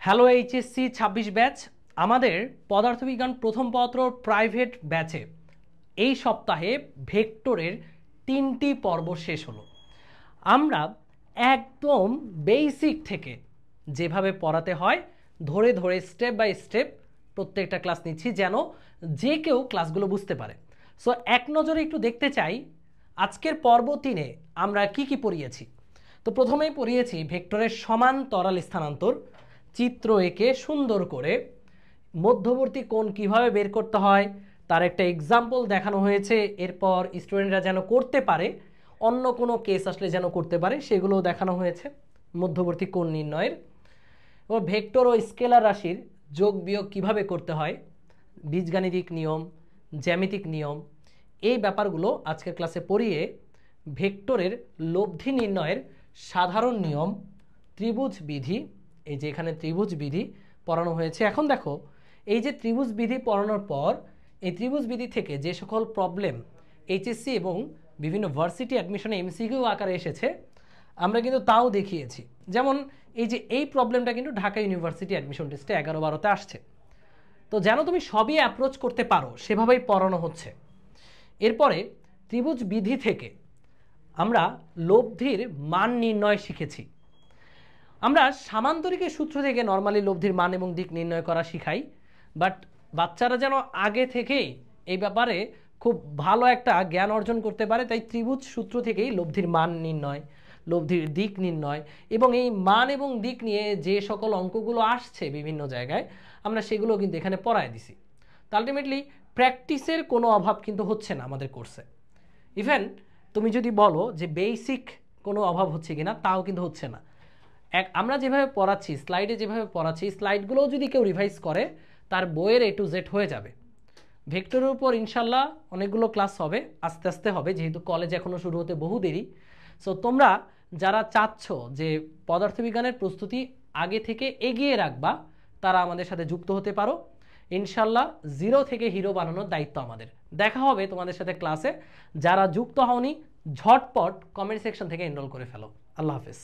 Hello HSC ২৬ batch, আমাদের পদার্থবিজ্ঞান প্রথম পত্র প্রাইভেট ব্যাচে এই সপ্তাহে ভেক্টরের ৩টি পর্ব শেষ হলো। আমরা একদম বেসিক থেকে যেভাবে পড়াতে হয় ধরে ধরে স্টেপ বাই স্টেপ প্রত্যেকটা ক্লাস নিচ্ছি, যেন যে কেউ ক্লাসগুলো বুঝতে পারে। সো এক নজরে একটু দেখতে চাই আজকের পর্ব ৩-এ আমরা কি কি পড়িয়েছি। তো প্রথমেই পড়িয়েছি ভেক্টরের সমান্তরাল স্থানান্তর, চিত্র এঁকে সুন্দর করে মধ্যবর্তী কোণ কিভাবে বের করতে হয় তার একটা এক্সাম্পল দেখানো হয়েছে। এরপর স্টুডেন্টরা যেন করতে পারে, অন্য কোনো কেস আসলে যেন করতে পারে, সেগুলোও দেখানো হয়েছে মধ্যবর্তী কোণ নির্ণয়ের। এবং ভেক্টর ও স্কেলার রাশির যোগ বিয়োগ কীভাবে করতে হয়, বীজগাণিতিক নিয়ম, জ্যামিতিক নিয়ম, এই ব্যাপারগুলো আজকের ক্লাসে পড়িয়ে ভেক্টরের লব্ধি নির্ণয়ের সাধারণ নিয়ম, ত্রিভুজ বিধি, এই যে এখানে ত্রিভুজ বিধি পড়ানো হয়েছে। এখন দেখো এই যে ত্রিভুজ বিধি পড়ানোর পর এই ত্রিভুজ বিধি থেকে যে সকল প্রবলেম এইচএসসি এবং বিভিন্ন ভার্সিটি অ্যাডমিশনে এমসিকিউ আকারে এসেছে আমরা কিন্তু তাও দেখিয়েছি। যেমন এই যে এই প্রবলেমটা কিন্তু ঢাকা ইউনিভার্সিটি অ্যাডমিশন টেস্টে 11-12তে আসছে। তো যেন তুমি সবই অ্যাপ্রোচ করতে পারো সেভাবেই পড়ানো হচ্ছে। এরপরে ত্রিভুজ বিধি থেকে আমরা লব্ধির মান নির্ণয় শিখেছি। আমরা সামান্তরিকের সূত্র থেকে নর্মালি লব্ধির মান এবং দিক নির্ণয় করা শিখাই, বাট বাচ্চারা যেন আগে থেকেই এই ব্যাপারে খুব ভালো একটা জ্ঞান অর্জন করতে পারে, তাই ত্রিভুজ সূত্র থেকেই লব্ধির মান নির্ণয়, লব্ধির দিক নির্ণয় এবং এই মান এবং দিক নিয়ে যে সকল অঙ্কগুলো আসছে বিভিন্ন জায়গায় আমরা সেগুলো কিন্তু এখানে পড়ায় দিছি। তো আলটিমেটলি প্র্যাকটিসের কোনো অভাব কিন্তু হচ্ছে না আমাদের কোর্সে। ইভেন তুমি যদি বলো যে বেসিক কোনো অভাব হচ্ছে কিনা, তাও কিন্তু হচ্ছে না। আমরা যেভাবে পড়াচ্ছি, স্লাইডে যেভাবে পড়াচ্ছি, স্লাইডগুলোও যদি কেউ রিভাইজ করে তার বইয়ের A to Z হয়ে যাবে। ভেক্টরের উপর ইনশাল্লাহ অনেকগুলো ক্লাস হবে, আস্তে আস্তে হবে, যেহেতু কলেজ এখনও শুরু হতে বহু দেরি। সো তোমরা যারা চাচ্ছ যে পদার্থবিজ্ঞানের প্রস্তুতি আগে থেকে এগিয়ে রাখবা তারা আমাদের সাথে যুক্ত হতে পারো। ইনশাল্লাহ জিরো থেকে হিরো বানানোর দায়িত্ব আমাদের। দেখা হবে তোমাদের সাথে ক্লাসে। যারা যুক্ত হওনি ঝটপট কমেন্ট সেকশন থেকে এনরোল করে ফেলো। আল্লাহ হাফেজ।